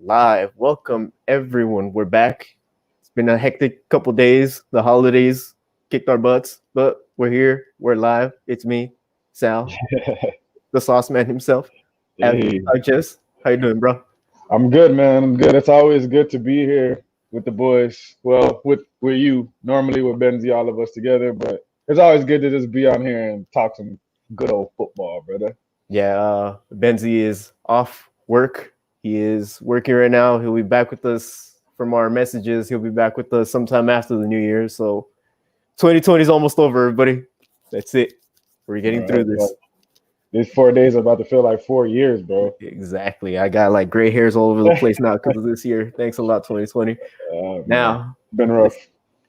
live. Welcome, everyone. We're back. It's been a hectic couple days. The holidays kicked our butts, but we're here. We're live. It's me, Sal, the sauce man himself. Hey, Jess, how you doing, bro? I'm good, man. I'm good. It's always good to be here with the boys. Well, with you. Normally with Benzie, all of us together, but it's always good to just be on here and talk some good old football, brother. Yeah, Benzie is off work. He is working right now. He'll be back with us from our messages. He'll be back with us sometime after the new year. So 2020 is almost over, everybody. That's it. We're getting through this. These 4 days are about to feel like 4 years, bro. Exactly. I got like gray hairs all over the place now because of this year. Thanks a lot, 2020. Now, been rough.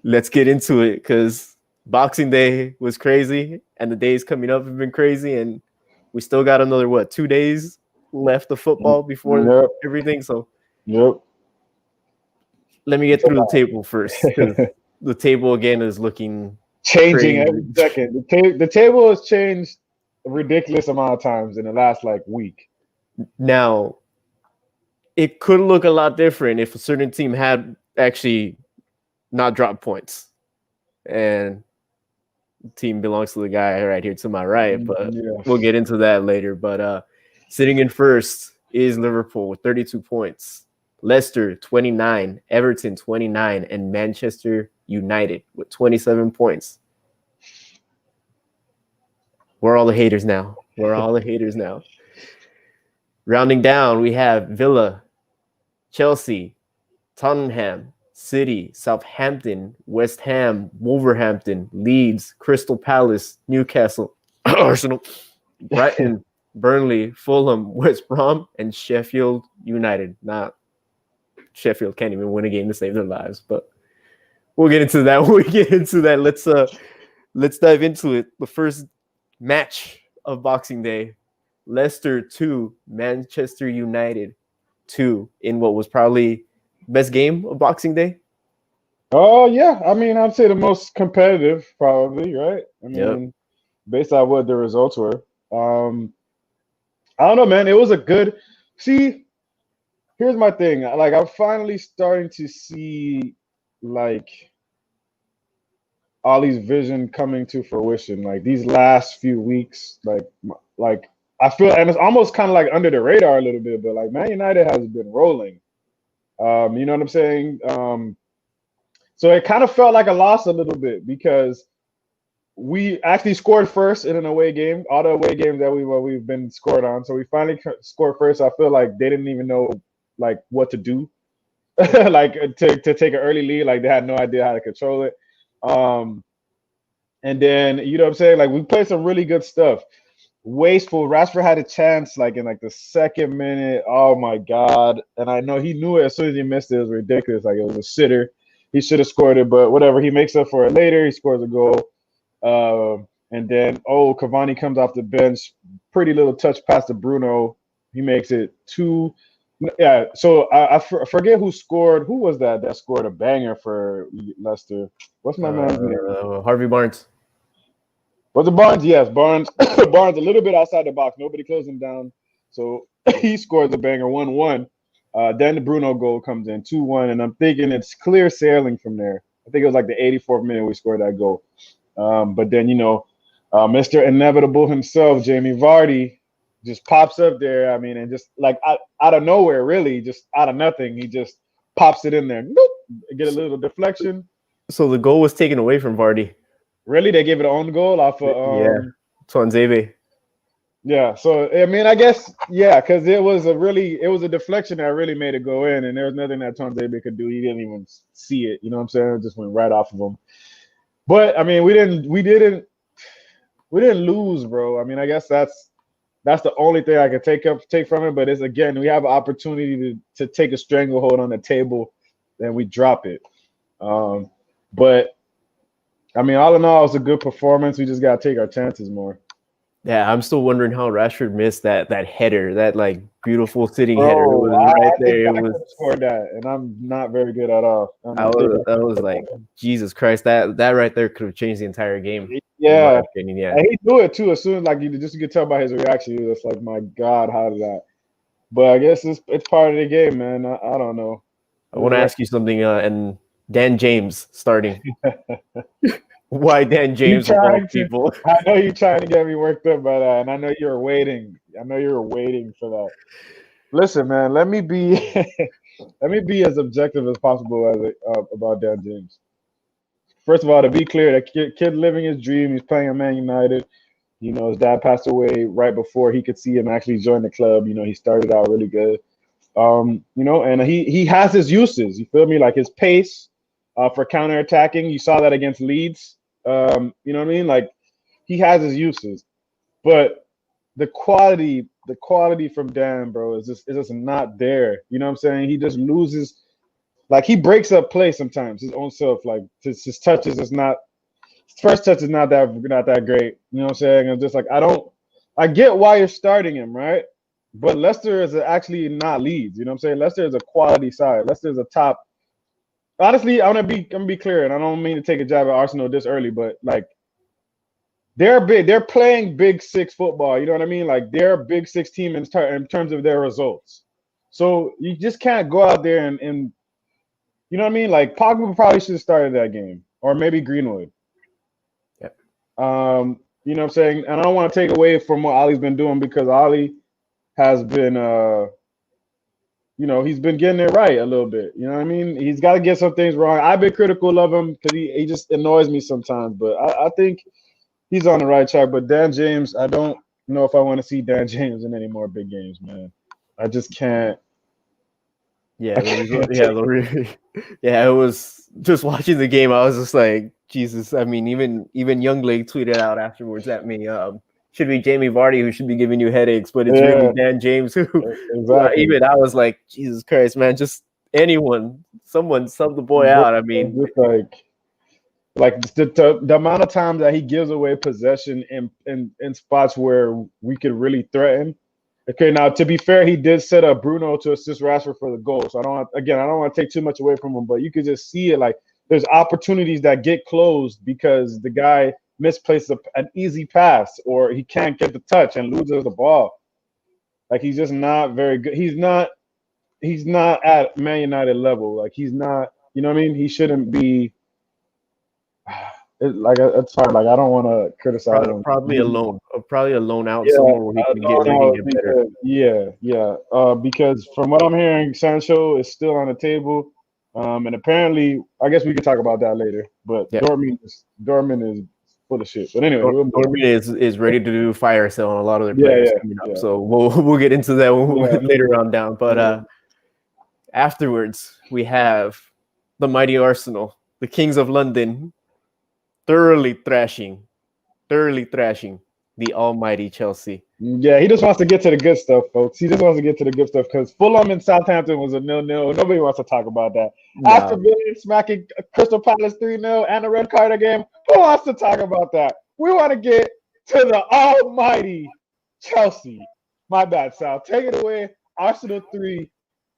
Let's get into it because Boxing Day was crazy and the days coming up have been crazy. And we still got another, 2 days left of football before everything. So let me get through the table first because the table again is looking changing crazy. every second. The table has changed a ridiculous amount of times in the last week. Now, it could look a lot different if a certain team had actually not dropped points. And the team belongs to the guy right here to my right, but we'll get into that later. But sitting in first is Liverpool with 32 points. Leicester, 29. Everton, 29. And Manchester United with 27 points. We're all the haters now. Rounding down, we have Villa, Chelsea, Tottenham, City, Southampton, West Ham, Wolverhampton, Leeds, Crystal Palace, Newcastle, Arsenal, Brighton, Burnley, Fulham, West Brom, and Sheffield United. Not Sheffield can't even win a game to save their lives, but we'll get into that. Let's dive into it. The first match of Boxing Day, Leicester 2, Manchester United 2, in what was probably best game of Boxing Day. Oh yeah, I mean I'd say the most competitive, probably, right? I mean, based on what the results were. I don't know, man. It was a good. See, here's my thing. Like, I'm finally starting to see Ollie's vision coming to fruition. Like these last few weeks, like I feel, and it's almost kind of like under the radar a little bit, but like Man United has been rolling. You know what I'm saying? So it kind of felt like a loss a little bit because we actually scored first in an away game. All the away games that we've been scored on, so we finally scored first. I feel like they didn't even know what to do, like to take an early lead. Like they had no idea how to control it. And then you know what I'm saying? Like we played some really good stuff. Wasteful. Rashford had a chance in the second minute. Oh my God! And I know he knew it as soon as he missed it. It was ridiculous. Like it was a sitter. He should have scored it, but whatever. He makes up for it later. He scores a goal. And then Cavani comes off the bench. Pretty little touch pass to Bruno. He makes it 2. Yeah. So I forget who scored. Who was that scored a banger for Leicester? What's my man's name? Harvey Barnes. Was it Barnes? Yes, Barnes. Barnes a little bit outside the box. Nobody closed him down. So he scores a banger, 1-1. Then the Bruno goal comes in, 2-1. And I'm thinking it's clear sailing from there. I think it was like the 84th minute we scored that goal. But then, Mr. Inevitable himself, Jamie Vardy, just pops up there. I mean, and just out of nowhere, really, just out of nothing, he just pops it in there. Nope, get a little deflection. So the goal was taken away from Vardy. Really? They gave it an own goal off of Tuanzebe. Yeah. So I mean, I guess because it was a deflection that really made it go in, and there was nothing that Tuanzebe could do. He didn't even see it. You know what I'm saying? It just went right off of him. But I mean, we didn't lose, bro. I mean, I guess that's the only thing I could take from it. But it's, again, we have an opportunity to take a stranglehold on the table, and we drop it. But I mean, all in all, it's a good performance. We just gotta take our chances more. Yeah, I'm still wondering how Rashford missed that header, that beautiful sitting header. It was right there. It was scored that, and I'm not very good at all. I was like, Jesus Christ, that right there could have changed the entire game. Yeah, in my opinion, yeah. And he knew it too. As soon as you could tell by his reaction, he was like, "My God, how did that?" But I guess it's part of the game, man. I don't know. I want to ask you something. And Dan James starting. Why Dan You James of all trying to? people? I know you're trying to get me worked up by that, and I know you're waiting. I know you're waiting for that. Listen, man. Let me be let me be as objective as possible about Dan James. First of all, to be clear, that kid living his dream. He's playing at Man United. You know, his dad passed away right before he could see him actually join the club. You know, he started out really good. You know, and he has his uses. You feel me? Like his pace for counterattacking. You saw that against Leeds. You know what I mean? Like he has his uses, but the quality from Dan, bro, is just not there. You know what I'm saying? He just loses. Like he breaks up play sometimes. His own self. Like his touches is not. His first touch is not that great. You know what I'm saying? I'm just like I get why you're starting him, right? But Leicester is actually not Leeds. You know what I'm saying? Leicester is a quality side. Leicester is a top. Honestly, I'm gonna be clear, and I don't mean to take a jab at Arsenal this early, but like they're big. They're playing Big Six football. You know what I mean? Like they're a Big Six team in terms of their results. So you just can't go out there and you know what I mean? Like Pogba probably should have started that game, or maybe Greenwood. Yep. You know what I'm saying? And I don't want to take away from what Ali's been doing because Ali has been you know, he's been getting it right a little bit. You know what I mean? He's got to get some things wrong. I've been critical of him because he just annoys me sometimes. But I think he's on the right track. But Dan James, I don't know if I want to see Dan James in any more big games, man. I just can't. Yeah, I the result. can't Yeah, take yeah. It was just watching the game. I was just like, Jesus. I mean, even Young Lake tweeted out afterwards at me. Should be Jamie Vardy who should be giving you headaches, but it's really Yeah, Dan James who. exactly. Even I was like, Jesus Christ, man! Just anyone, someone sub the boy Bro, out. I mean, just like the amount of times that he gives away possession in spots where we could really threaten. Okay, now to be fair, he did set up Bruno to assist Rashford for the goal. So I don't want to take too much away from him, but you could just see it like there's opportunities that get closed because the guy misplaces an easy pass or he can't get the touch and loses the ball. Like he's just not very good. He's not at Man United level. Like he's not, you know what I mean? He shouldn't be it's hard. Like I don't want to criticize him. probably a loan out Yeah, somewhere where he can get really no, get better. because yeah. Because from what I'm hearing, Sancho is still on the table, and apparently, I guess we could talk about that later. But Yeah, Dortmund is full of shit. But anyway, we'll move on. Dortmund is ready to do fire sale on a lot of their Yeah, players yeah, coming up. yeah, So we'll get into that yeah, later on down. But yeah. afterwards, we have the mighty Arsenal, the Kings of London, thoroughly thrashing the almighty Chelsea. Yeah, he just wants to get to the good stuff, folks. He just wants to get to the good stuff because Fulham and Southampton was a 0-0. Nobody wants to talk about that. After No, Villa smacking Crystal Palace 3-0 and a red card game, who wants to talk about that? We want to get to the almighty Chelsea. My bad, Sal. Take it away. Arsenal 3,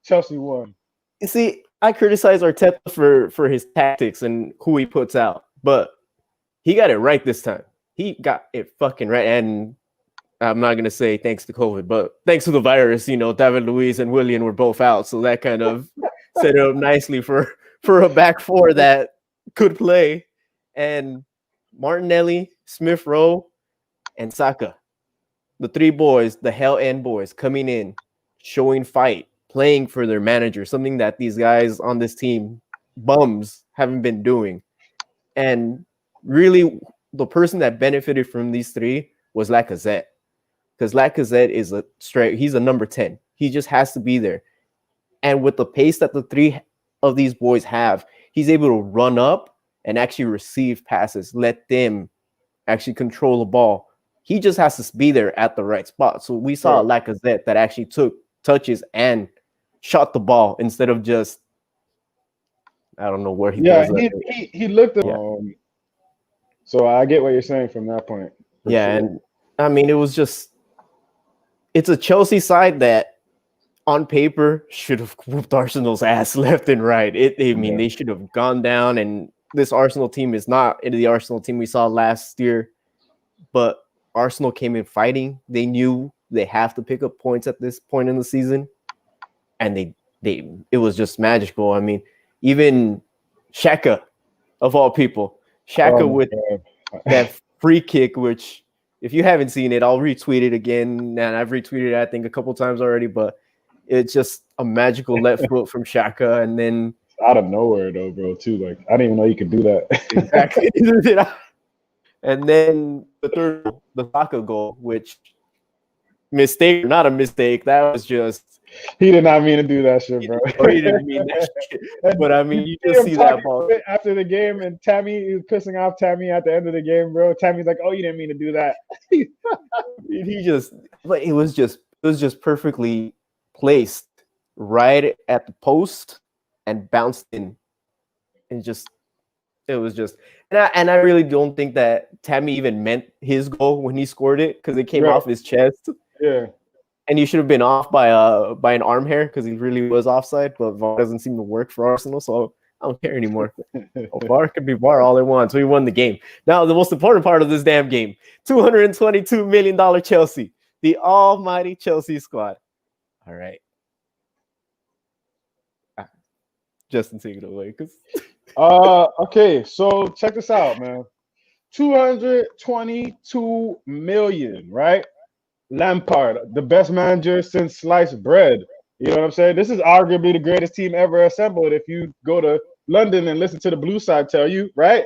Chelsea 1. you see, I criticize Arteta for his tactics and who he puts out, but he got it right this time. He got it fucking right, and I'm not gonna say thanks to COVID, but thanks to the virus, David Luiz and Willian were both out, so that kind of set it up nicely for a back four that could play. And Martinelli, Smith Rowe, and Saka, the three boys, the Hell End boys, coming in, showing fight, playing for their manager, something that these guys on this team, bums, haven't been doing. And really, the person that benefited from these three was Lacazette, because Lacazette is he's a number 10. He just has to be there. And with the pace that the three of these boys have, he's able to run up and actually receive passes, let them actually control the ball. He just has to be there at the right spot. So we saw Lacazette that actually took touches and shot the ball instead of just, I don't know where he does that. He looked at Yeah. So I get what you're saying from that point. Yeah, sure. And I mean, it's a Chelsea side that on paper should have whooped Arsenal's ass left and right. They should have gone down, and this Arsenal team is not the Arsenal team we saw last year, but Arsenal came in fighting. They knew They have to pick up points at this point in the season, and it was just magical. I mean, even Shaka, of all people, Shaka with that free kick, which if you haven't seen it, I'll retweet it again, and I've retweeted it I think a couple times already, but it's just a magical left foot from Shaka, and then out of nowhere though, bro. Too like I didn't even know you could do that. Exactly. And then the third goal, the Saka goal, which mistake or not a mistake, that was just he did not mean to do that shit, bro. He didn't mean that shit. But I mean, you just see that ball after the game, and Tammy was pissing off Tammy at the end of the game, bro. Tammy's like, "Oh, you didn't mean to do that." He just like it was just perfectly placed right at the post and bounced in, and it was just, and I really don't think that Tammy even meant his goal when he scored it, because it came off his chest. Yeah. And he should have been off by an arm hair, because he really was offside. But VAR doesn't seem to work for Arsenal, so I don't care anymore. VAR could be VAR all they want. So we won the game. Now the most important part of this damn game: $222 million Chelsea, the almighty Chelsea squad. All right, Justin, take it away, because. Okay, so check this out, man. 222 million, right? Lampard, the best manager since sliced bread. You know what I'm saying? This is arguably the greatest team ever assembled. If you go to London and listen to the Blue Side tell you, right?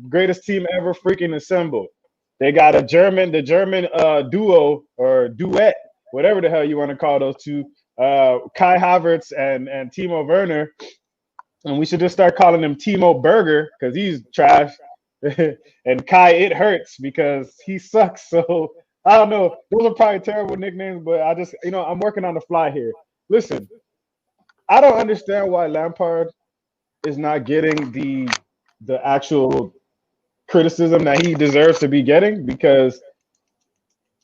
Greatest team ever freaking assembled. They got the German duo or duet, whatever the hell you want to call those two, Kai Havertz and Timo Werner. And we should just start calling him Timo Burger, because he's trash. And Kai It Hurts, because he sucks. So I don't know. Those are probably terrible nicknames, but I just, I'm working on the fly here. Listen, I don't understand why Lampard is not getting the actual criticism that he deserves to be getting, because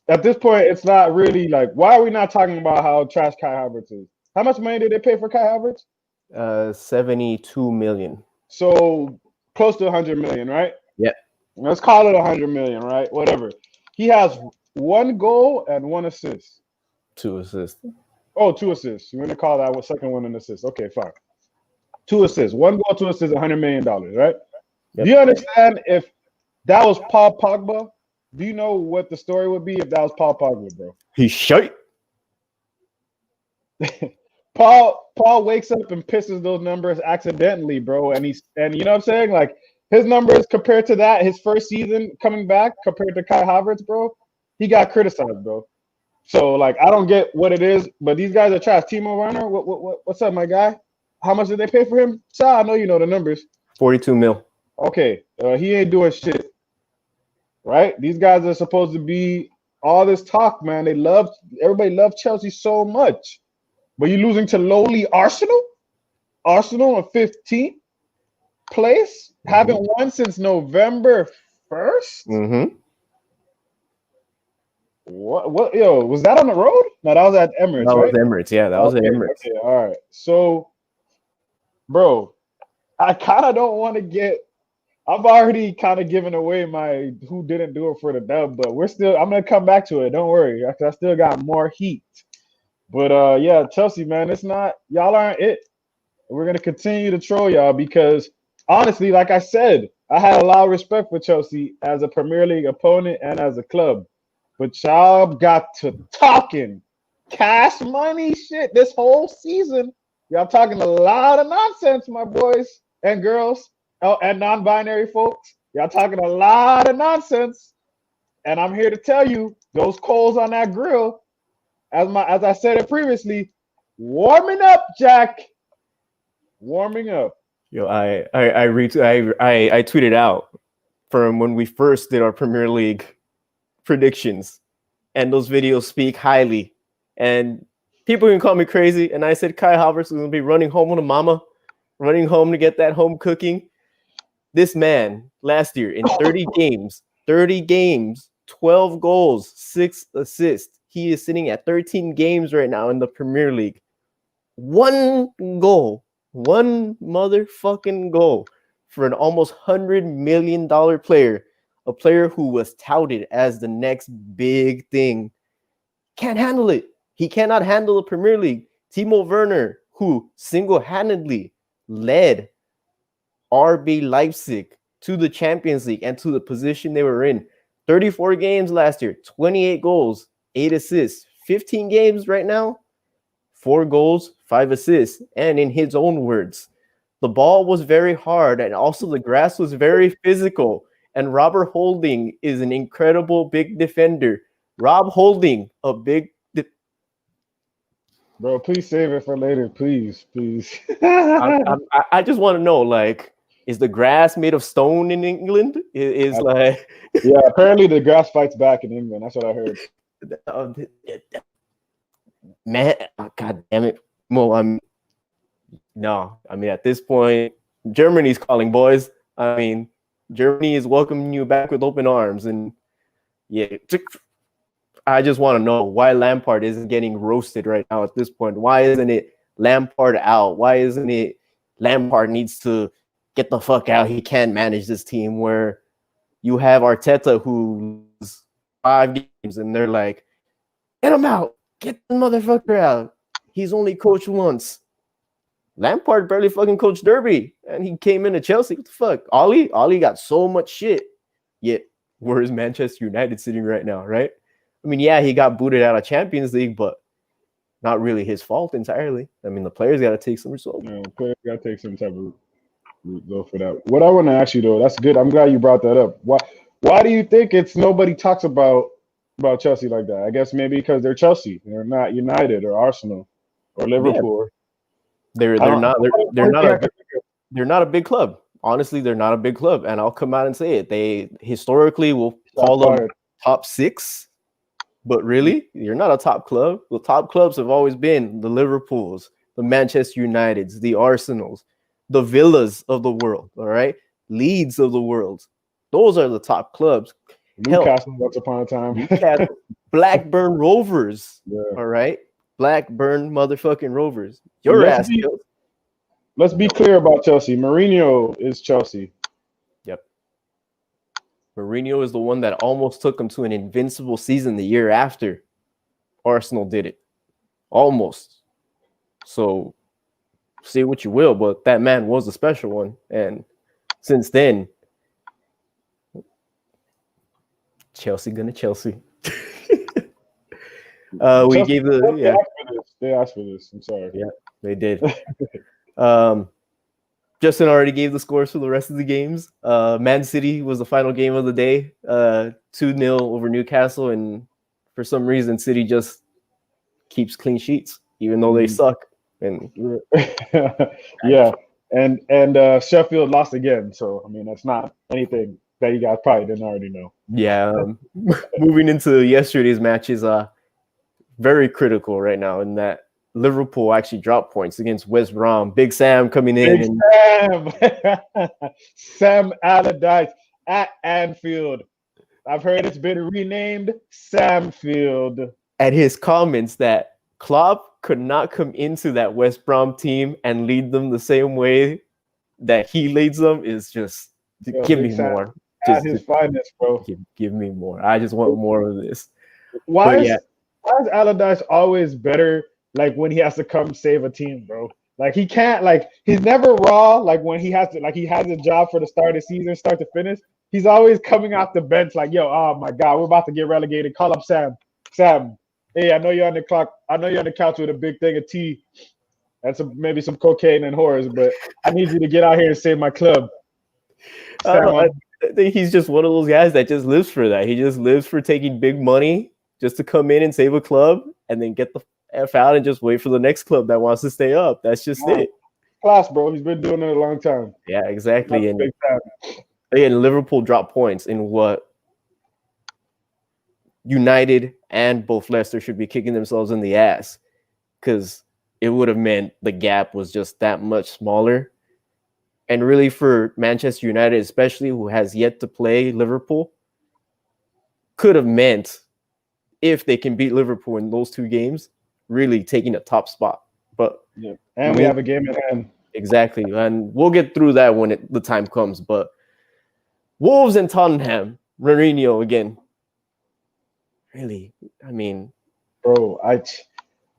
at this point, it's not really like, why are we not talking about how trash Kai Havertz is? How much money did they pay for Kai Havertz? 72 million. So close to 100 million, right? Yep. Let's call it 100 million, right? Whatever. He has 1 goal and 1 assist. 2 assists. Oh, 2 assists. You're going to call that second one an assist. Okay, fine. 2 assists. 1 goal, 2 assists, $100 million, right? Yep. Do you understand if that was Paul Pogba? Do you know what the story would be if that was Paul Pogba, bro? He's shite. Paul wakes up and pisses those numbers accidentally, bro. And you know what I'm saying? Like, his numbers compared to that, his first season coming back compared to Kai Havertz, bro, he got criticized, bro. So, like, I don't get what it is, but these guys are trash. Timo Werner, what's up, my guy? How much did they pay for him? Sal, I know you know the numbers. 42 mil. Okay, he ain't doing shit, right? These guys are supposed to be all this talk, man. Everybody loves Chelsea so much. But you're losing to lowly Arsenal? Arsenal in 15th place? Mm-hmm. Haven't won since November 1st? Mm-hmm. What? Yo, was that on the road? No, that was at Emirates, that right? Was Emirates, yeah. That was at Emirates. Okay, all right. So, bro, I kind of don't want to get – I've already kind of given away my who didn't do it for the dub, but I'm going to come back to it. Don't worry. I still got more heat. But, yeah, Chelsea, man, it's not – y'all aren't it. We're going to continue to troll y'all because, honestly, like I said, I had a lot of respect for Chelsea as a Premier League opponent and as a club. But y'all got to talking cash money shit this whole season. Y'all talking a lot of nonsense, my boys and girls and non-binary folks. Y'all talking a lot of nonsense. And I'm here to tell you, those coals on that grill, as I said it previously, warming up, Jack. Warming up. Yo, I tweeted out from when we first did our Premier League predictions, and those videos speak highly. And people can call me crazy, and I said Kai Havertz is going to be running home with a mama, running home to get that home cooking. This man last year in 30 games, 12 goals, 6 assists. He is sitting at 13 games right now in the Premier League. 1 goal, 1 motherfucking goal for an almost $100 million player, a player who was touted as the next big thing. Can't handle it. He cannot handle the Premier League. Timo Werner, who single-handedly led RB Leipzig to the Champions League and to the position they were in. 34 games last year, 28 goals, 8 assists, 15 games right now, 4 goals, 5 assists. And in his own words, the ball was very hard and also the grass was very physical. And Robert Holding is an incredible big defender. Rob Holding, a big Bro, please save it for later, please. I just want to know, like, is the grass made of stone in England? Is like, yeah, apparently the grass fights back in England. That's what I heard. Man, God damn it. Well, at this point, Germany's calling, boys. I mean, Germany is welcoming you back with open arms. And yeah, I just want to know why Lampard isn't getting roasted right now at this point. Why isn't it Lampard out? Why isn't it Lampard needs to get the fuck out? He can't manage this team, where you have Arteta who loses 5 games and they're like, get him out. Get the motherfucker out. He's only coached once. Lampard barely fucking coached Derby, and he came into Chelsea. What the fuck? Ollie got so much shit. Yet, where is Manchester United sitting right now, right? I mean, yeah, he got booted out of Champions League, but not really his fault entirely. I mean, the players got to take some result. Yeah, players got to take some type of go for that. What I want to ask you though, that's good. I'm glad you brought that up. Why do you think it's nobody talks about Chelsea like that? I guess maybe because they're Chelsea. They're not United or Arsenal or Liverpool. Yeah. They're not a big club. Honestly, they're not a big club, and I'll come out and say it. They historically will call them top 6, but really, you're not a top club. The top clubs have always been the Liverpools, the Manchester Uniteds, the Arsenals, the Villas of the world. All right, Leeds of the world. Those are the top clubs. Newcastle, once upon a time. Newcastle, Blackburn Rovers. Yeah. All right, Blackburn motherfucking Rovers. Your ass. Let's be clear about Chelsea. Mourinho is Chelsea. Yep. Mourinho is the one that almost took them to an invincible season the year after Arsenal did it. Almost. So say what you will, but that man was a special one. And since then, Chelsea gonna Chelsea. We gave the They asked for this. I'm sorry. Yeah, they did. Justin already gave the scores for the rest of the games. Man City was the final game of the day. 2-0 over Newcastle, and for some reason, City just keeps clean sheets, even though they suck. And yeah, and Sheffield lost again. So I mean, that's not anything that you guys probably didn't already know. Yeah, moving into yesterday's match is very critical right now, in that Liverpool actually dropped points against West Brom. Big Sam coming in. Sam Allardyce at Anfield. I've heard it's been renamed Samfield. At his comments that Klopp could not come into that West Brom team and lead them the same way that he leads them is just give me more. At his finest, bro. Give me more. I just want more of this. Why is Allardyce always better? Like when he has to come save a team, bro. Like he can't. Like he's never raw. Like when he has to. Like he has a job for the start of the season, start to finish. He's always coming off the bench. Like, yo, oh my God, we're about to get relegated. Call up Sam. Sam, hey, I know you're on the clock. I know you're on the couch with a big thing of tea and maybe some cocaine and whores, but I need you to get out here and save my club. I think he's just one of those guys that just lives for that. He just lives for taking big money just to come in and save a club and then get the F out and just wait for the next club that wants to stay up. That's just it. Class, bro. He's been doing it a long time. Yeah, exactly. And again, Liverpool dropped points in what United and both Leicester should be kicking themselves in the ass, because it would have meant the gap was just that much smaller. And really for Manchester United, especially, who has yet to play Liverpool, could have meant, if they can beat Liverpool in those 2 games, really taking a top spot. But yeah, and we have a game at hand. Exactly, and we'll get through that when the time comes. But Wolves and Tottenham, Mourinho again. Really, I mean, bro.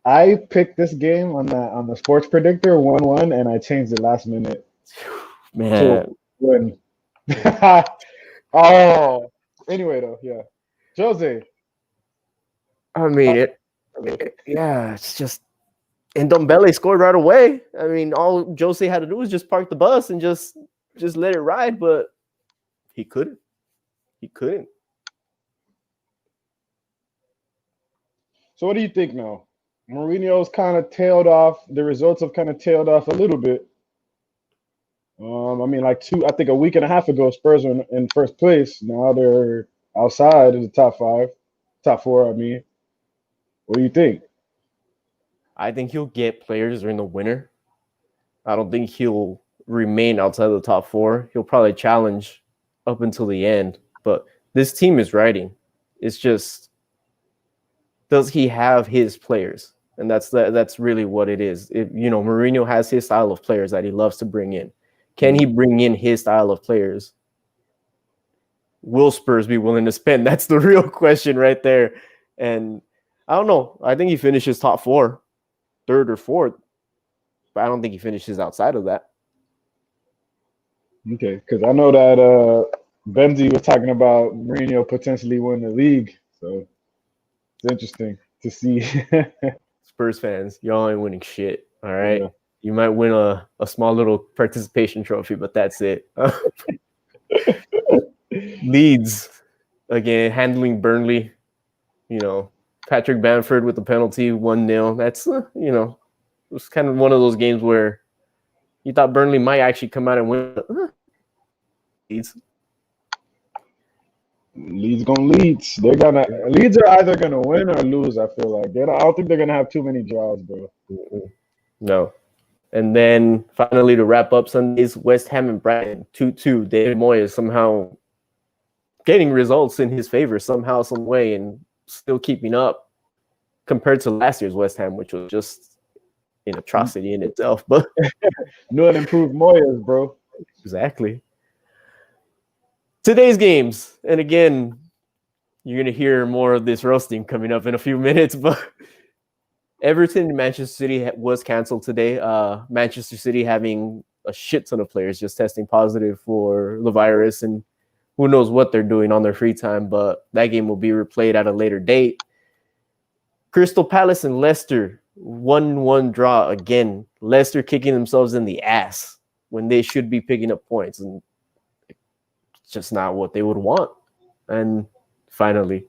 I picked this game on the sports predictor 1-1, and I changed the last minute to Man, win. Oh, anyway though, yeah. Jose, I mean yeah, it's just and Dombele scored right away. I mean, all Jose had to do was just park the bus and just let it ride, but he couldn't. He couldn't. so what do you think now? Mourinho's kind of tailed off. The results have kind of tailed off a little bit. I mean, I think a week and a half ago, Spurs were in first place. Now they're outside of the top five, top four. I mean, what do you think? I think he'll get players during the winter. I don't think he'll remain outside of the top four. He'll probably challenge up until the end. But this team is riding. It's just, does he have his players? And that's really what it is. Mourinho has his style of players that he loves to bring in. Can he bring in his style of players? Will Spurs be willing to spend? That's the real question right there. And I don't know. I think he finishes top four, third or fourth, but I don't think he finishes outside of that. Okay, because I know that Benzi was talking about Mourinho potentially winning the league, so it's interesting to see. Spurs fans, y'all ain't winning shit. All right. Yeah. You might win a small little participation trophy, but that's it. Leeds, again, handling Burnley. Patrick Bamford with the penalty, 1-0. That's, it was kind of one of those games where you thought Burnley might actually come out and win. Leeds. Leeds gonna Leeds. Leeds are either gonna win or lose. I feel like I don't think they're gonna have too many draws, bro. No. And then finally to wrap up Sundays, West Ham and Brighton 2-2. David Moyes somehow getting results in his favor somehow, some way, and still keeping up compared to last year's West Ham, which was just an atrocity in itself. But new and improved Moyes, bro. Exactly. Today's games, and again, you're gonna hear more of this roasting coming up in a few minutes, but Everton and Manchester City was canceled today. Manchester City having a shit ton of players just testing positive for the virus, and who knows what they're doing on their free time, but that game will be replayed at a later date. Crystal Palace and Leicester, 1-1 draw again. Leicester kicking themselves in the ass when they should be picking up points, and it's just not what they would want. And finally,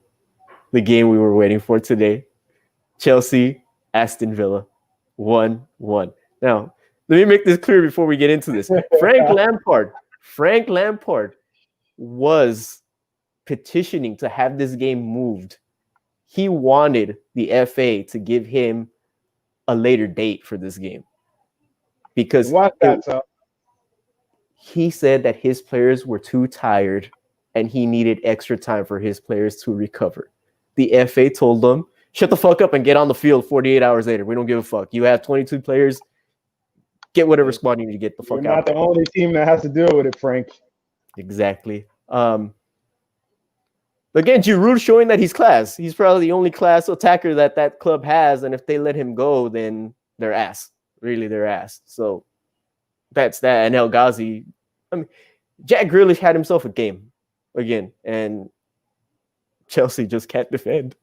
the game we were waiting for today, Chelsea, Aston Villa, 1-1. Now, let me make this clear before we get into this. Frank Lampard was petitioning to have this game moved. He wanted the FA to give him a later date for this game because he said that his players were too tired and he needed extra time for his players to recover. The FA told them, shut the fuck up and get on the field 48 hours later. We don't give a fuck. You have 22 players. Get whatever squad you need to get the fuck out. You're not the only team that has to deal with it, Frank. Exactly. Again, Giroud showing that he's class. He's probably the only class attacker that club has, and if they let him go, then they're ass. Really, they're ass. So that's that. And El Ghazi, Jack Grealish had himself a game again, and Chelsea just can't defend.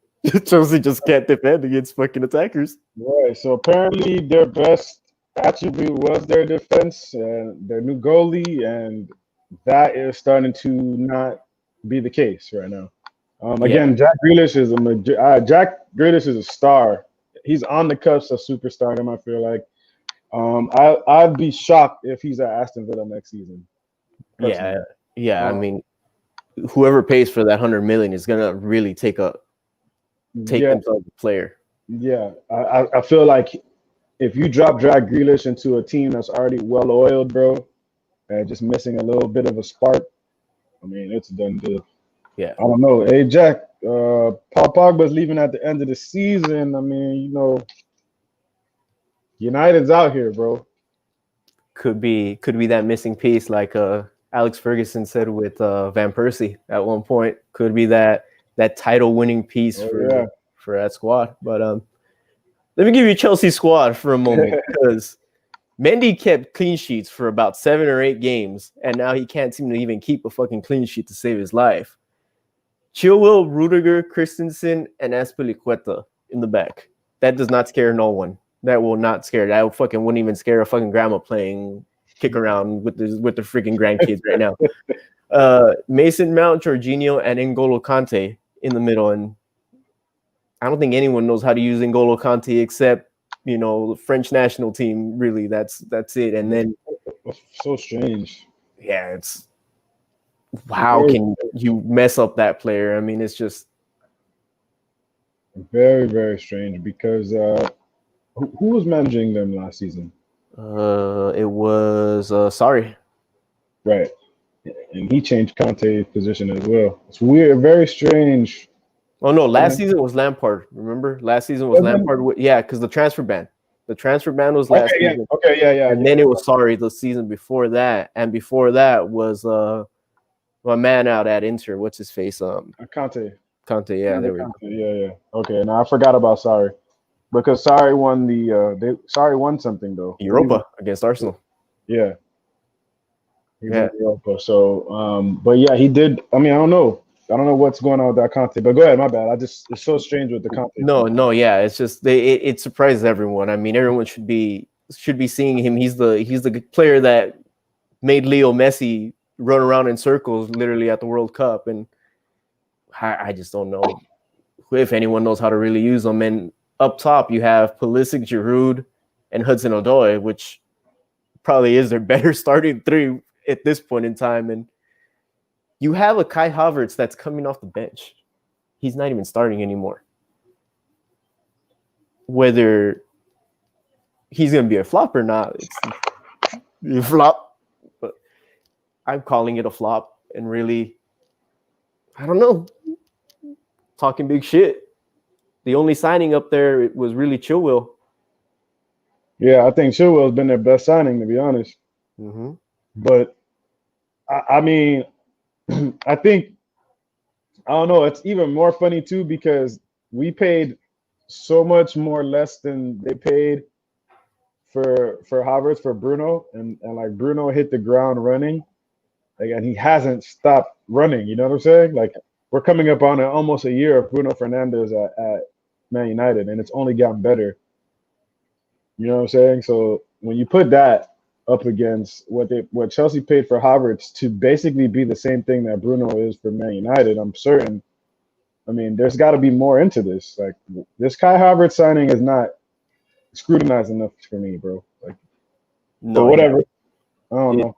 Chelsea just can't defend against fucking attackers. Right. So apparently their best attribute was their defense and their new goalie, and that is starting to not be the case right now. Again, Jack Grealish is a star. He's on the cusp of superstardom, I feel like. I'd be shocked if he's at Aston Villa next season. Personally. Yeah. I mean, whoever pays for that 100 million is gonna really take themselves a player. Yeah, I feel like if you drop Jack Grealish into a team that's already well oiled, bro, and just missing a little bit of a spark, I mean, it's a done deal. Yeah. I don't know. Hey, Jack, Paul Pogba's leaving at the end of the season. I mean, United's out here, bro. Could be that missing piece, like Alex Ferguson said with Van Persie at one point. Could be that title winning piece for that squad. But let me give you Chelsea squad for a moment because Mendy kept clean sheets for about 7 or 8 games, and now he can't seem to even keep a fucking clean sheet to save his life. Chilwell, Rudiger, Christensen, and Azpilicueta in the back. That does not scare no one. That will not scare. That fucking wouldn't even scare a fucking grandma playing kick around with the freaking grandkids right now. Mason Mount, Jorginho, and N'Golo Kante in the middle. And I don't think anyone knows how to use N'Golo Kante except, the French national team. Really, that's it. And then so strange. Yeah, it's how can you mess up that player? I mean, it's just very, very strange because who was managing them last season? It was sorry. Right. And he changed Conte's position as well. It's weird, very strange. Oh no, last season was Lampard. Remember? Last season was Lampard. Because the transfer ban. The transfer ban was last season. Yeah. And then it was the season before that. And before that was my man out at Inter. What's his face? Conte, yeah, there we go. Yeah. Okay, now I forgot about Sarri. Because Sarri won Sarri won something though. Europa against Arsenal. Yeah. He won Europa. So but yeah, he did. I mean, I don't know what's going on with that Conte, but go ahead. My bad. It's so strange with the Conte. No, yeah. It's just it surprises everyone. I mean, everyone should be seeing him. He's the player that made Leo Messi run around in circles literally at the World Cup, and I just don't know if anyone knows how to really use them. And up top, you have Pulisic, Giroud, and Hudson-Odoi, which probably is their better starting three at this point in time. And you have a Kai Havertz that's coming off the bench. He's not even starting anymore. Whether he's going to be a flop or not, it's a flop. But I'm calling it a flop. And really, I don't know. Talking big shit. The only signing up there was really Chilwell. Yeah, I think Chilwell's been their best signing, to be honest. Mm-hmm. But, I mean, I think, I don't know, it's even more funny, too, because we paid so much more less than they paid for Havertz, for Bruno. And like, Bruno hit the ground running. Like, and he hasn't stopped running. You know what I'm saying? Like, we're coming up on almost a year of Bruno Fernandes at Man United, and it's only gotten better. You know what I'm saying? So when you put that up against what Chelsea paid for Havertz to basically be the same thing that Bruno is for Man United, I'm certain. I mean, there's got to be more into this. Like, this Kai Havertz signing is not scrutinized enough for me, bro. Like, no, whatever. I don't know.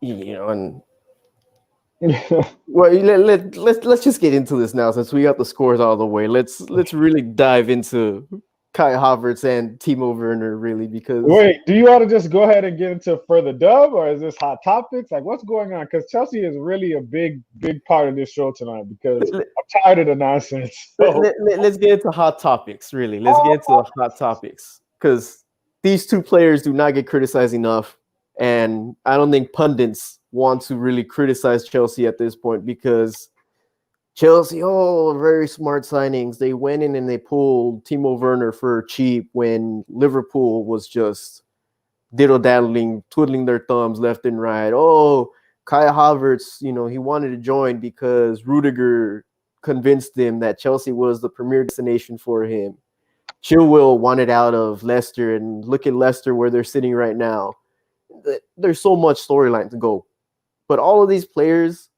And well, let's just get into this now since we got the scores out of the way. Let's really dive into Kai Havertz and Timo Werner, really, because wait, do you want to just go ahead and get into further dub, or is this hot topics? Like, what's going on? Because Chelsea is really a big part of this show tonight. Because I'm tired of the nonsense. So. Let's get into hot topics. Really, let's get into hot topics because these two players do not get criticized enough, and I don't think pundits want to really criticize Chelsea at this point because Chelsea, very smart signings. They went in and they pulled Timo Werner for cheap when Liverpool was just diddle-daddling, twiddling their thumbs left and right. Oh, Kai Havertz, he wanted to join because Rudiger convinced him that Chelsea was the premier destination for him. Chilwell wanted out of Leicester, and look at Leicester where they're sitting right now. There's so much storyline to go. But all of these players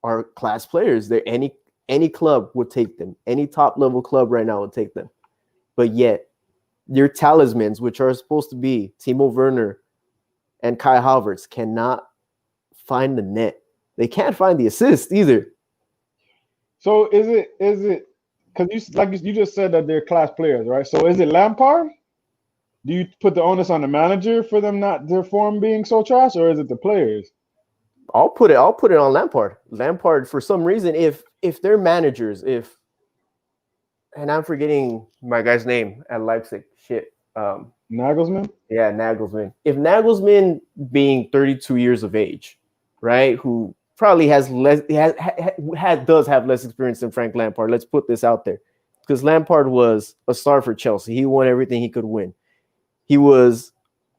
are class players. They're any club would take them. Any top level club right now would take them. But yet, their talismans, which are supposed to be Timo Werner and Kai Havertz, cannot find the net. They can't find the assist either. So is it because you just said that they're class players, right? So is it Lampard? Do you put the onus on the manager for their form being so trash, or is it the players? I'll put it on Lampard. Lampard, for some reason, if they're managers, and I'm forgetting my guy's name at Leipzig. Shit. Nagelsmann? Yeah, Nagelsmann. If Nagelsmann, being 32 years of age, right, who probably has less, does have less experience than Frank Lampard. Let's put this out there. because Lampard was a star for Chelsea. He won everything he could win. He was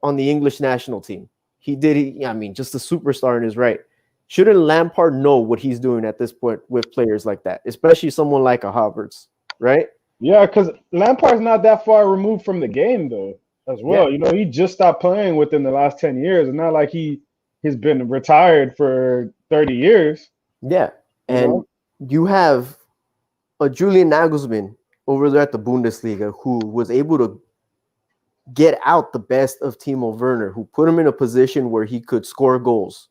on the English national team. I mean, just a superstar in his right. Shouldn't Lampard know what he's doing at this point with players like that, especially someone like a Havertz, right? Yeah, because Lampard's not that far removed from the game though, as well. Yeah. You know, he just stopped playing within the last 10 years. It's not like he's been retired for 30 years. Yeah. You And know? you have a Julian Nagelsmann over there at the Bundesliga who was able to get out the best of Timo Werner, who put him in a position where he could score goals.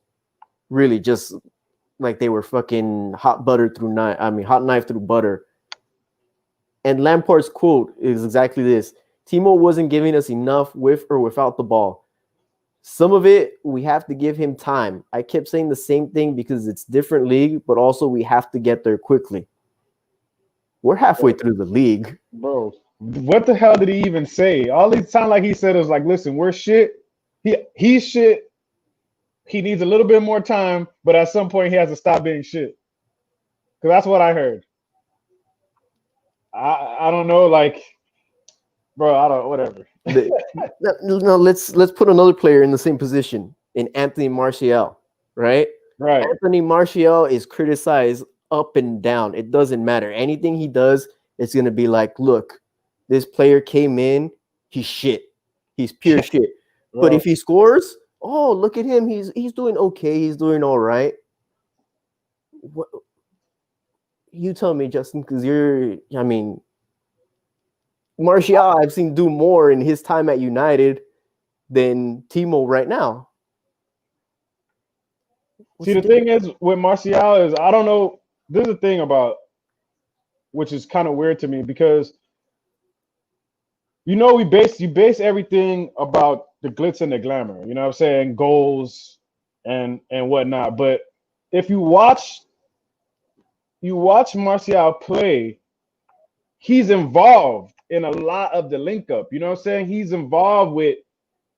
Really, just like they were fucking hot knife through butter. And Lampard's quote is exactly this: Timo wasn't giving us enough with or without the ball. Some of it, we have to give him time. I kept saying the same thing because it's different league, but also we have to get there quickly. We're halfway through the league. Bro, what the hell did he even say? All it sounded like he said was like, listen, we're shit. He's shit. He needs a little bit more time, but at some point he has to stop being shit. Because that's what I heard. I don't know, like, bro, I don't whatever. No, let's put another player in the same position in Anthony Martial, right? Right. Anthony Martial is criticized up and down. It doesn't matter. Anything he does, it's going to be like, look, this player came in, he's shit. He's pure shit. But if he scores, oh, look at him. He's doing okay. He's doing all right. What, you tell me, Justin, because Martial, I've seen do more in his time at United than Timo right now. See, the thing is with Martial is I don't know. There's a thing about which is kind of weird to me because you know you base everything about the glitz and the glamour. You know what I'm saying? Goals and whatnot. But if you watch Martial play, he's involved in a lot of the link up. You know what I'm saying? He's involved with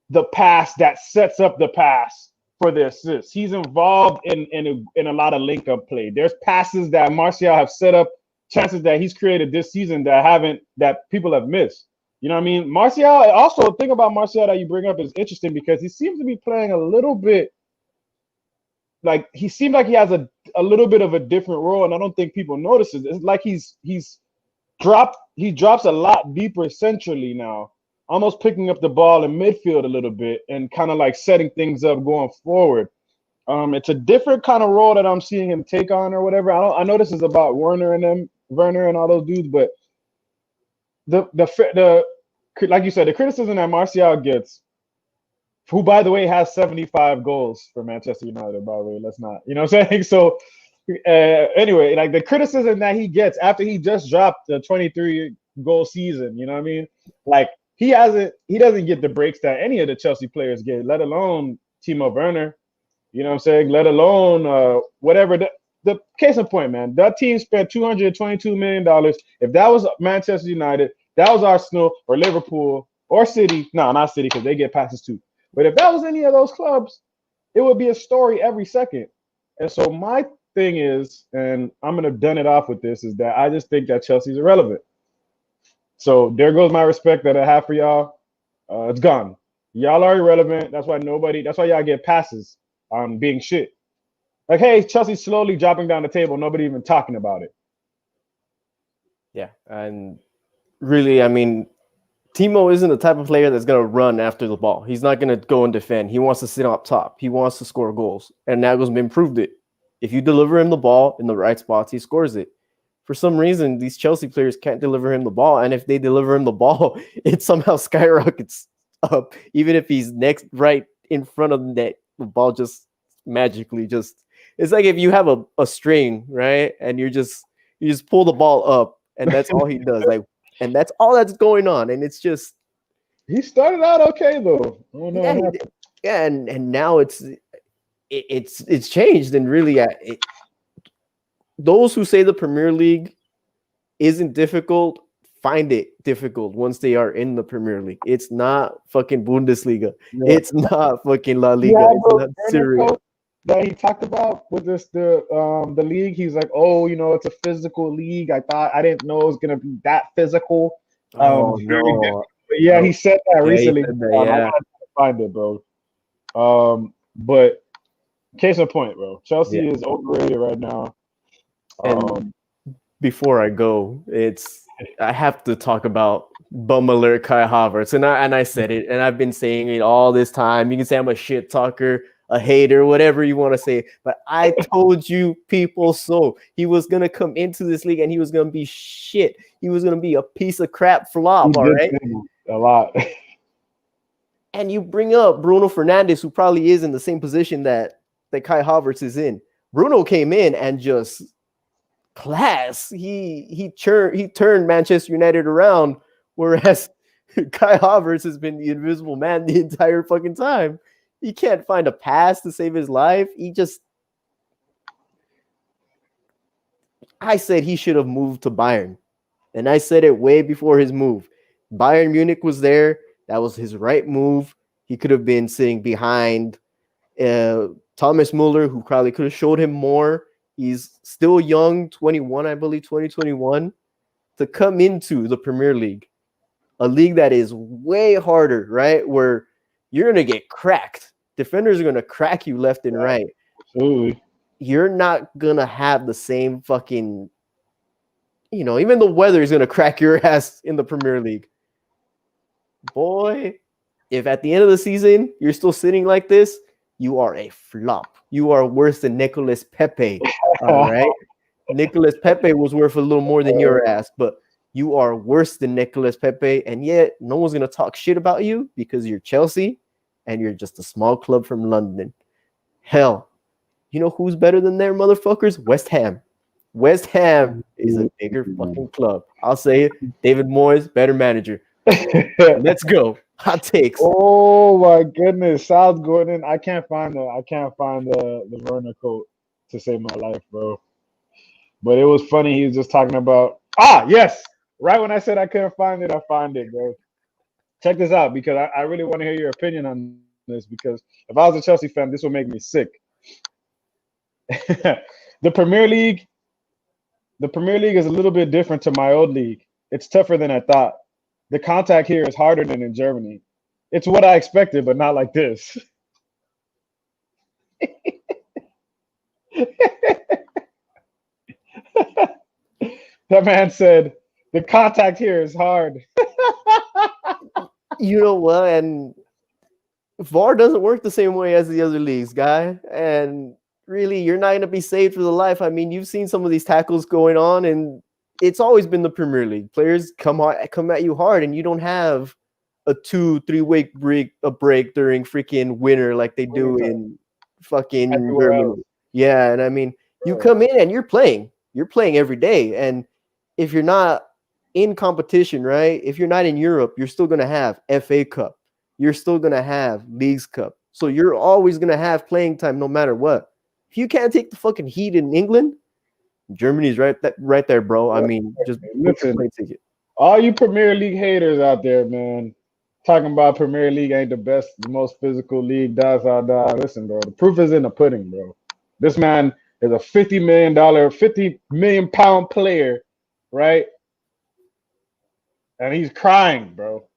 the pass that sets up the pass for the assist. He's involved in a lot of link up play. There's passes that Martial have set up, chances that he's created this season that people have missed. You know what I mean? Martial, also the thing about Martial that you bring up is interesting because he seems to be playing a little bit like he seems like he has a little bit of a different role, and I don't think people notice it. It's like he drops a lot deeper centrally now, almost picking up the ball in midfield a little bit and kind of like setting things up going forward. It's a different kind of role that I'm seeing him take on or whatever. I know this is about Werner and all those dudes, but the like you said, the criticism that Martial gets, who by the way has 75 goals for Manchester United, by the way, let's not, you know what I'm saying? So anyway, like the criticism that he gets after he just dropped the 23 goal season, you know what I mean? Like he doesn't get the breaks that any of the Chelsea players get, let alone Timo Werner, you know what I'm saying? Let alone whatever the case in point, man. That team spent $222 million. If that was Manchester United, that was Arsenal or Liverpool or City. No, not City because they get passes too. But if that was any of those clubs, it would be a story every second. And so my thing is, and I'm going to done it off with this, is that I just think that Chelsea's irrelevant. So there goes my respect that I have for y'all. It's gone. Y'all are irrelevant. That's why y'all get passes on being shit. Like, hey, Chelsea's slowly dropping down the table. Nobody even talking about it. Yeah. And really, I mean, Timo isn't the type of player that's going to run after the ball. He's not going to go and defend. He wants to sit up top. He wants to score goals. And Nagelsmann proved it. If you deliver him the ball in the right spots, he scores it. For some reason, these Chelsea players can't deliver him the ball. And if they deliver him the ball, it somehow skyrockets up. Even if he's right in front of the net, the ball just magically it's like if you have a string, right? And you just pull the ball up and that's all he does. Like, and that's all that's going on. And it's just he started out okay though. I don't know and now it's changed. And really, those who say the Premier League isn't difficult find it difficult once they are in the Premier League. It's not fucking Bundesliga. Yeah. It's not fucking La Liga. It's not Syria. that he talked about with the league? He's like, oh, it's a physical league. I didn't know it was gonna be that physical. Oh Very different. no. But yeah, he said that Yeah, he recently. said that, I yeah. gotta find it, bro. But case in point, bro. Chelsea is overrated right now. And before I go, I have to talk about bum alert Kai Havertz, and I said it, and I've been saying it all this time. You can say I'm a shit talker, a hater, whatever you want to say, but I told you people so. He was gonna come into this league and he was gonna be shit. He was gonna be a piece of crap flop. All right, a lot. and you bring up Bruno Fernandes, who probably is in the same position that Kai Havertz is in. Bruno came in and just class. He turned Manchester United around, whereas Kai Havertz has been the invisible man the entire fucking time. He can't find a pass to save his life. I said he should have moved to Bayern. And I said it way before his move. Bayern Munich was there. That was his right move. He could have been sitting behind Thomas Muller, who probably could have showed him more. He's still young, 21, I believe, 2021, to come into the Premier League, a league that is way harder, right? Where you're going to get cracked. Defenders are going to crack you left and right. Absolutely. You're not going to have the same fucking, even the weather is going to crack your ass in the Premier League. Boy, if at the end of the season you're still sitting like this, you are a flop. You are worse than Nicolas Pepe. All right. Nicolas Pepe was worth a little more than your ass, but you are worse than Nicolas Pepe. And yet no one's going to talk shit about you because you're Chelsea and you're just a small club from London. Hell, you know who's better than their motherfuckers? West Ham. West Ham is a bigger fucking club. I'll say it. David Moyes, better manager. Let's go. Hot takes. Oh my goodness, South Gordon. I can't find the Werner quote to save my life, bro. But it was funny. He was just talking about yes. Right when I said I couldn't find it, I found it, bro. Check this out because I really want to hear your opinion on this because if I was a Chelsea fan, this would make me sick. The Premier League is a little bit different to my old league. It's tougher than I thought. The contact here is harder than in Germany. It's what I expected, but not like this. That man said, the contact here is hard. You know what? And VAR doesn't work the same way as the other leagues, guy. And really, you're not going to be saved for the life. I mean, you've seen some of these tackles going on, and it's always been the Premier League. Players come at you hard, and you don't have a 2-3 week break during freaking winter like they do in fucking Germany. Yeah, and I mean, you come in and you're playing every day, and if you're not in competition, right? If you're not in Europe, you're still going to have FA Cup. You're still going to have Leagues Cup. So you're always going to have playing time no matter what. If you can't take the fucking heat in England, Germany's right there, bro. I mean, just listen, plane ticket. All you Premier League haters out there, man, talking about Premier League ain't the best, the most physical league, Listen, bro, the proof is in the pudding, bro. This man is a $50 million pound player, right? And he's crying, bro.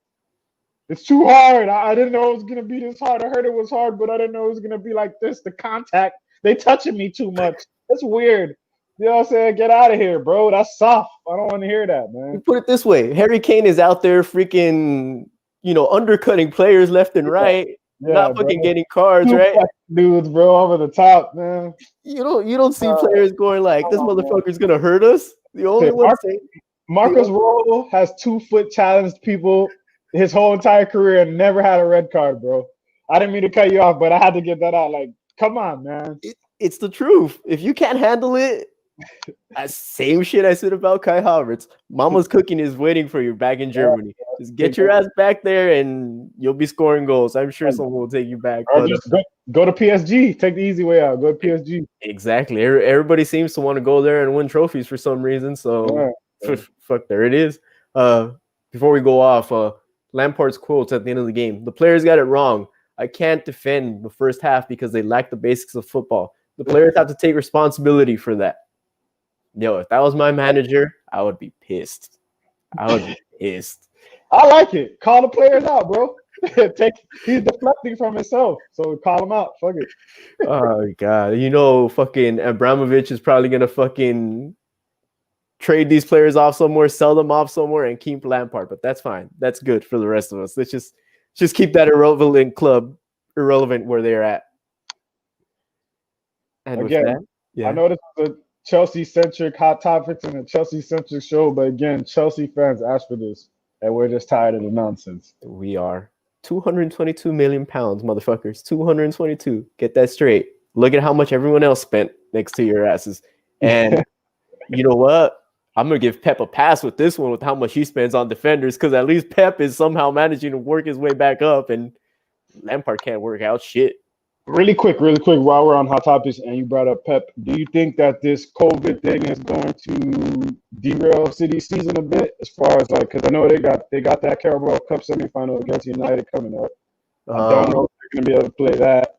It's too hard. I didn't know it was gonna be this hard. I heard it was hard, but I didn't know it was gonna be like this. The contact, they touching me too much. That's weird. You know what I'm saying? Get out of here, bro. That's soft. I don't want to hear that, man. You put it this way: Harry Kane is out there freaking, undercutting players left and right, not fucking getting cards, right? Dudes, bro, over the top, man. You don't see players going like, "This motherfucker's gonna hurt us." The only one saying Marcus Roll has 2-foot challenged people his whole entire career and never had a red card, bro. I didn't mean to cut you off, but I had to get that out. Like, come on, man. It's the truth. If you can't handle it, same shit I said about Kai Havertz. Mama's cooking is waiting for you back in Germany. Just get your ass back there and you'll be scoring goals. I'm sure someone will take you back. Or just go to PSG. Take the easy way out. Go to PSG. Exactly. Everybody seems to want to go there and win trophies for some reason. So fuck, there it is. Before we go off, Lampard's quotes at the end of the game. The players got it wrong. I can't defend the first half because they lack the basics of football. The players have to take responsibility for that. Yo, if that was my manager, I would be pissed. I would be pissed. I like it. Call the players out, bro. He's deflecting from himself, so call him out. Fuck it. Oh god, fucking Abramovich is probably gonna fucking trade these players off somewhere, sell them off somewhere, and keep Lampard. But that's fine. That's good for the rest of us. Let's just keep that irrelevant club irrelevant where they're at. And again, with that, yeah. I know this is a Chelsea-centric hot topics and a Chelsea-centric show, but again, Chelsea fans asked for this, and we're just tired of the nonsense. We are 222 million pounds, motherfuckers. 222. Get that straight. Look at how much everyone else spent next to your asses. And you know what? I'm going to give Pep a pass with this one with how much he spends on defenders because at least Pep is somehow managing to work his way back up and Lampard can't work out shit. Really quick, while we're on hot topics and you brought up Pep, do you think that this COVID thing is going to derail City's season a bit as far as like, because I know they got that Carabao Cup semifinal against United coming up. I don't know if they're going to be able to play that.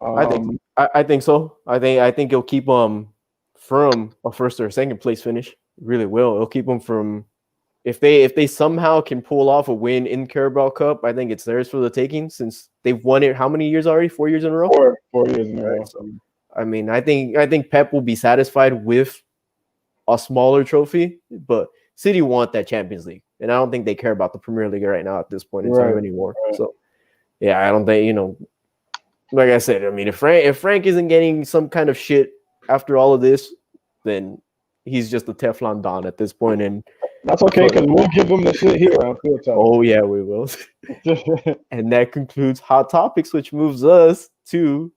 I think so. I think it'll keep them from a first or second place finish. It really will. It'll keep them from if they somehow can pull off a win in Carabao Cup. I think it's theirs for the taking since they've won it. How many years already? 4 years in a row. 4 years in a row. So, I mean, I think Pep will be satisfied with a smaller trophy, but City want that Champions League, and I don't think they care about the Premier League right now at this point in time anymore. Right. So, yeah, I don't think like I said, I mean, if Frank isn't getting some kind of shit after all of this, then he's just a Teflon Don at this point, and that's okay because we'll give him the shit here on FieldTalk. Oh yeah, we will. And that concludes Hot Topics, which moves us to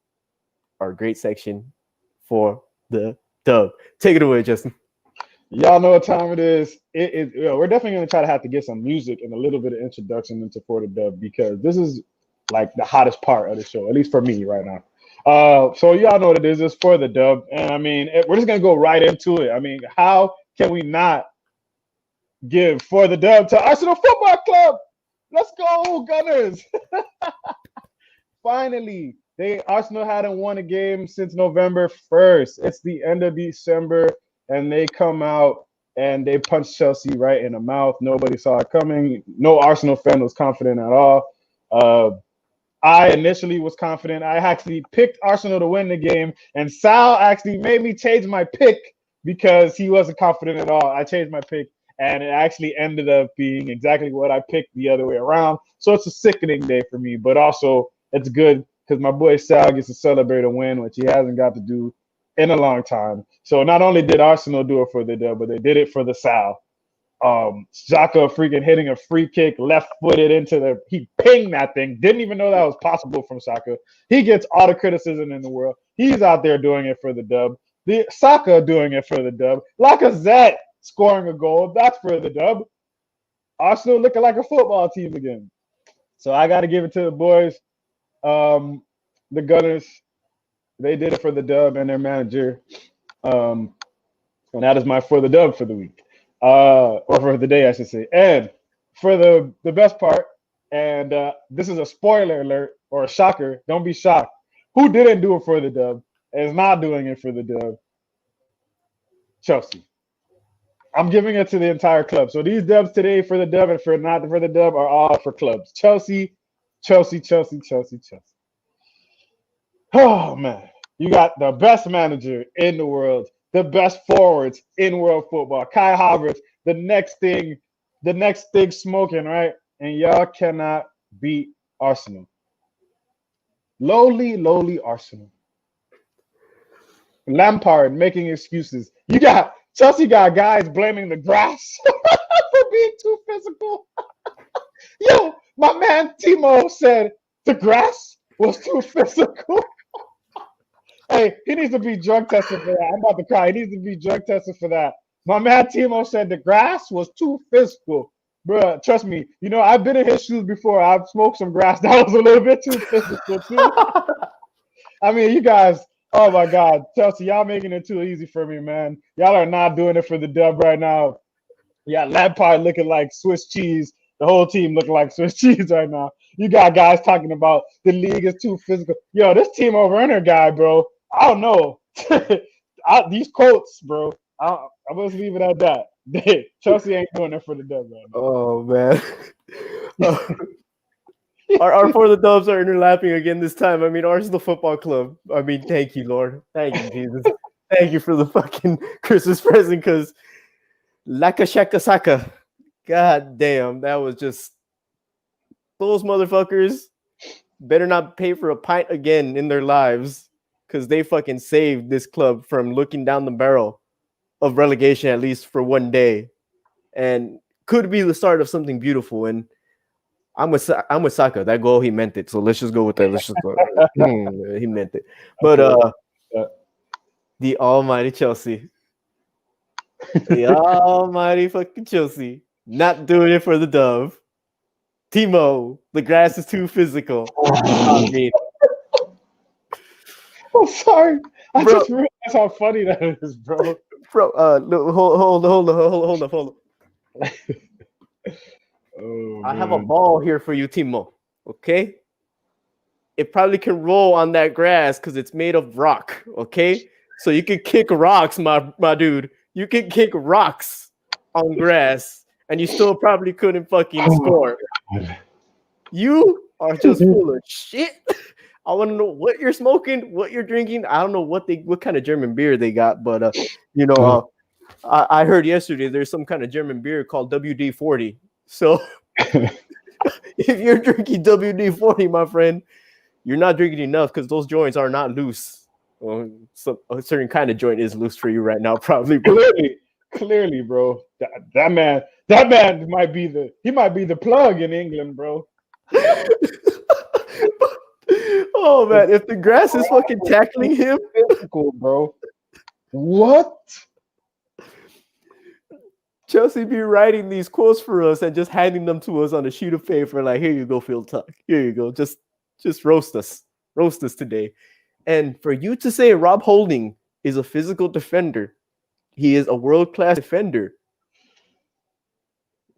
our great section for the dub. Take it away, Justin. Y'all know what time it is. We're definitely going to have to get some music and a little bit of introduction into For the Dub because this is like the hottest part of the show, at least for me right now. So y'all know what it is. It's For the Dub. And I mean, we're just going to go right into it. I mean, how can we not give For the Dub to Arsenal Football Club? Let's go, Gunners. Finally, Arsenal hadn't won a game since November 1st. It's the end of December, and they come out and they punch Chelsea right in the mouth. Nobody saw it coming. No Arsenal fan was confident at all. I initially was confident. I actually picked Arsenal to win the game, and Sal actually made me change my pick because he wasn't confident at all. I changed my pick, and it actually ended up being exactly what I picked the other way around. So it's a sickening day for me, but also it's good because my boy Sal gets to celebrate a win, which he hasn't got to do in a long time. So not only did Arsenal do it for the dub, but they did it for the Sal. Xhaka freaking hitting a free kick, left-footed he pinged that thing. Didn't even know that was possible from Xhaka. He gets all the criticism in the world. He's out there doing it for the dub. The Saka doing it for the dub. Lacazette scoring a goal. That's for the dub. Arsenal looking like a football team again. So I got to give it to the boys. The Gunners, they did it for the dub and their manager. And that is my For the Dub for the week. Or for the day, I should say. And for the best part, and this is a spoiler alert or a shocker. Don't be shocked. Who didn't do it for the dub and is not doing it for the dub? Chelsea. I'm giving it to the entire club. So these dubs today for the dub and for not for the dub are all for clubs. Chelsea. Oh, man. You got the best manager in the world, the best forwards in world football. Kai Havertz, the next thing smoking, right? And y'all cannot beat Arsenal. Lowly Arsenal. Lampard making excuses. Chelsea got guys blaming the grass for being too physical. Yo, my man Timo said the grass was too physical. Hey, he needs to be drug tested for that. I'm about to cry. He needs to be drug tested for that. My man Timo said the grass was too physical. Bruh, trust me. I've been in his shoes before. I've smoked some grass that was a little bit too physical, too. I mean, you guys, oh, my God. Chelsea, y'all making it too easy for me, man. Y'all are not doing it for the dub right now. Yeah, Lampard looking like Swiss cheese. The whole team looking like Swiss cheese right now. You got guys talking about the league is too physical. Yo, this team over under guy, bro. I don't know. These quotes, bro. I must leave it at that. Chelsea ain't doing it for the dub right now. Oh man. Our for the Dubs are interlapping again this time. I mean, Arsenal Football Club. I mean, thank you, Lord. Thank you, Jesus. Thank you for the fucking Christmas present, because Laka Shaka Saka. God damn, that was just those motherfuckers better not pay for a pint again in their lives, because they fucking saved this club from looking down the barrel of relegation, at least for one day, and could be the start of something beautiful. And I'm with Saka. That goal, he meant it. So let's just go with that. Let's just go. He meant it. But the almighty Chelsea, the almighty fucking Chelsea, not doing it for the dove. Timo, the grass is too physical. I mean, I'm sorry. I bro, just realized how funny that is, bro. Bro, no, hold up. Oh, I have a ball here for you, Timo. Okay? It probably can roll on that grass because it's made of rock. Okay? So you can kick rocks, my dude. You can kick rocks on grass, and you still probably couldn't fucking score. God. You are just full of shit. I want to know what you're smoking, what you're drinking. I don't know what kind of German beer they got, but I heard yesterday there's some kind of German beer called WD-40. So if you're drinking WD-40, my friend, you're not drinking enough, because those joints are not loose. So a certain kind of joint is loose for you right now, probably. Clearly, bro. That man might be the plug in England, bro. Oh man, if the grass is fucking tackling him, physical, bro. What? Chelsea be writing these quotes for us and just handing them to us on a sheet of paper, like, here you go, FieldTalk. Here you go. Just roast us. Roast us today. And for you to say Rob Holding is a physical defender, he is a world-class defender.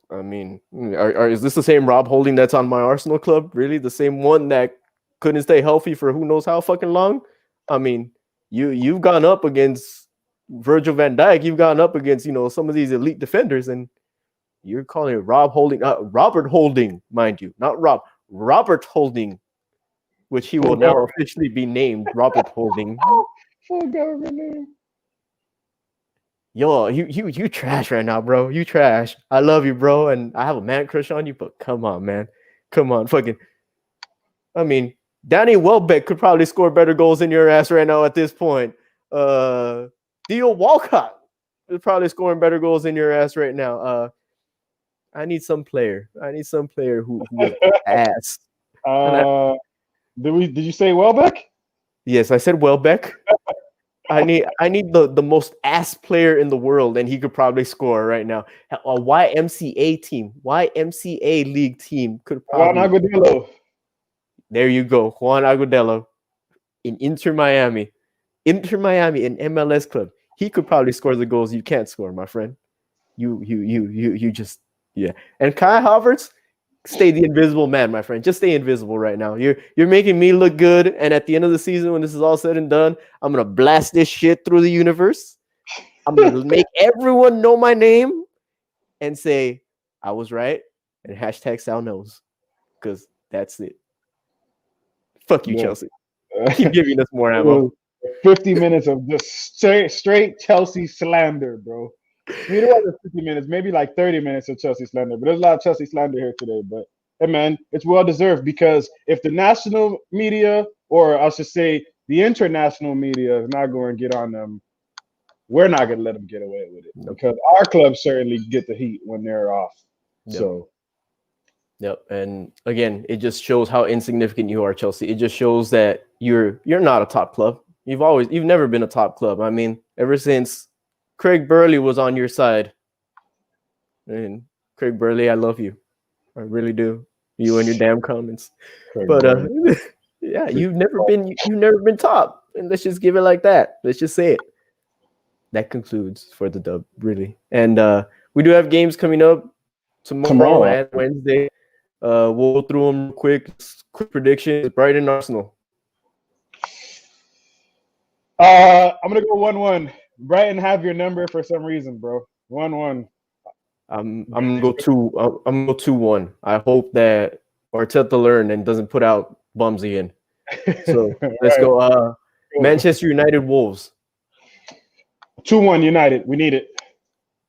I mean, is this the same Rob Holding that's on my Arsenal club? Really? The same one that couldn't stay healthy for who knows how fucking long? I mean, you've gone up against Virgil van Dijk. You've gone up against, some of these elite defenders, and you're calling it Rob Holding, Robert Holding, mind you, not Robert Holding, which he will now officially be named Robert Holding. Full government name. Yo, you trash right now, bro. You trash. I love you, bro, and I have a man crush on you, but come on, man. Come on, fucking. I mean, Danny Welbeck could probably score better goals than your ass right now at this point. Theo Walcott is probably scoring better goals than your ass right now. I need some player. Who is ass. Did you say Welbeck? Yes, I said Welbeck. I need the most ass player in the world, and he could probably score right now. A YMCA team, YMCA league team could probably. Juan Agudelo. There you go, Juan Agudelo in Inter Miami in MLS club. He could probably score the goals you can't score, my friend. You just, yeah. And Kai Havertz, stay the invisible man, my friend. Just stay invisible right now. You're making me look good, and at the end of the season, when this is all said and done, I'm gonna blast this shit through the universe. I'm gonna make everyone know my name and say I was right, and hashtag Sal knows, because that's it. Fuck you, Chelsea. Keep giving us more ammo. 50 minutes of just straight Chelsea slander, bro. I mean, it wasn't 50 minutes, maybe like 30 minutes of Chelsea slander, but there's a lot of Chelsea slander here today. But hey, man, it's well deserved, because if the national media, or I should say the international media, is not going to get on them, we're not going to let them get away with it, because our clubs certainly get the heat when they're off. Yep. So. Yep, and again, it just shows how insignificant you are, Chelsea. It just shows that you're not a top club. You've never been a top club. I mean, ever since Craig Burley was on your side. And Craig Burley, I love you. I really do. You and your damn comments. Craig but Burley. Yeah, you've never been top. And let's just give it like that. Let's just say it. That concludes for the dub, really. And we do have games coming up tomorrow and Wednesday. We'll go through them real quick. Quick predictions. Brighton, Arsenal. I'm gonna go 1-1. Brighton have your number for some reason, bro. 1-1. I'm gonna go 2-1. I hope that Arteta learn and doesn't put out bums again. So let's go. Manchester United, Wolves. 2-1 United. We need it.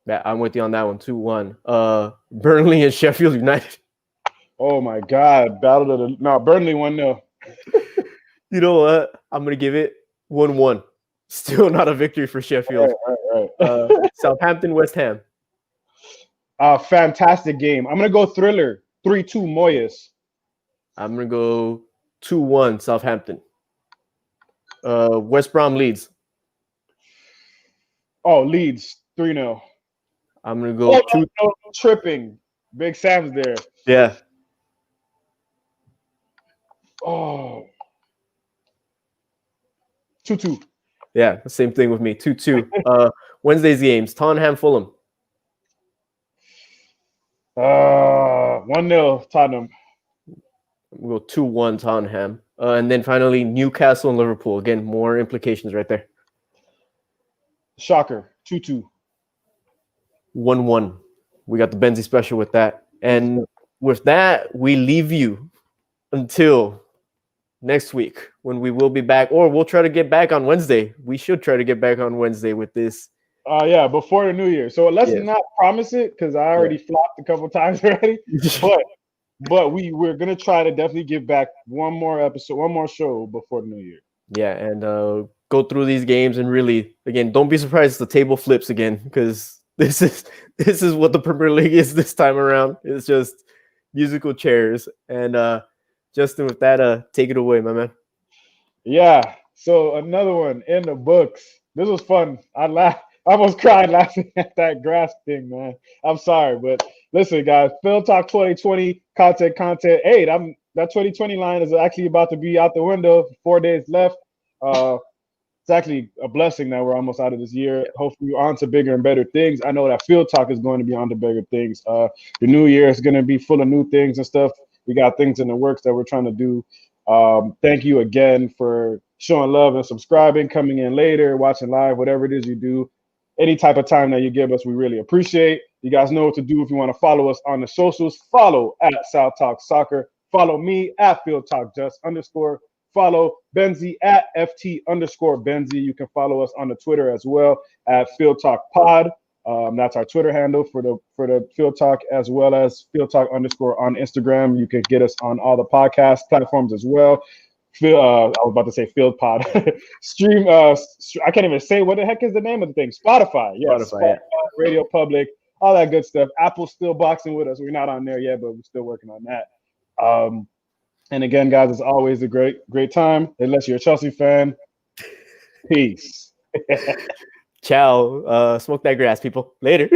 Yeah, I'm with you on that one. 2-1. Burnley and Sheffield United. Oh my God! Burnley 1-0. You know what? I'm gonna give it 1-1. Still not a victory for Sheffield. Right. Southampton, West Ham. Fantastic game. I'm gonna go thriller. 3-2 Moyes. I'm gonna go 2-1 Southampton. West Brom, Leeds. Oh, Leeds 3-0. I'm gonna go tripping. Big Sam's there. Yeah. Oh. 2-2. Yeah, same thing with me. 2-2. Wednesday's games. Tottenham, Fulham. 1-0 Tottenham. We'll go 2-1 Tottenham. And then finally Newcastle and Liverpool. Again, more implications right there. Shocker. 2-2. 1-1. We got the Benzie special with that. And with that, we leave you until next week when we will be back, or we'll try to get back on Wednesday. We should try to get back on Wednesday with this. Yeah, before the new year. So let's not promise it because I already flopped a couple times already. but we're gonna try to definitely give back one more show before the new year. Yeah, and go through these games and really, again, don't be surprised if the table flips again, because this is what the Premier League is this time around. It's just musical chairs. And Justin, with that, take it away, my man. Yeah. So another one in the books. This was fun. I almost cried laughing at that grass thing, man. I'm sorry, but listen, guys. FieldTalk 2020 content. Hey, that 2020 line is actually about to be out the window. 4 days left. It's actually a blessing that we're almost out of this year. Hopefully, we're on to bigger and better things. I know that FieldTalk is going to be on to bigger things. The new year is going to be full of new things and stuff. We got things in the works that we're trying to do. Thank you again for showing love and subscribing, coming in later, watching live, whatever it is you do. Any type of time that you give us, we really appreciate. You guys know what to do if you want to follow us on the socials. Follow at South Talk Soccer. Follow me at FieldTalk_. Follow Benzie at FT_Benzie. You can follow us on the Twitter as well at FieldTalk Pod. That's our Twitter handle for the Field Talk, as well as FieldTalk_ on Instagram. You can get us on all the podcast platforms as well. I was about to say Field Pod. Stream. I can't even say what the heck is the name of the thing. Spotify. Yes. Spotify, Radio Public, all that good stuff. Apple's still boxing with us. We're not on there yet, but we're still working on that. And again, guys, it's always a great time. Unless you're a Chelsea fan. Peace. Ciao. Smoke that grass, people. Later.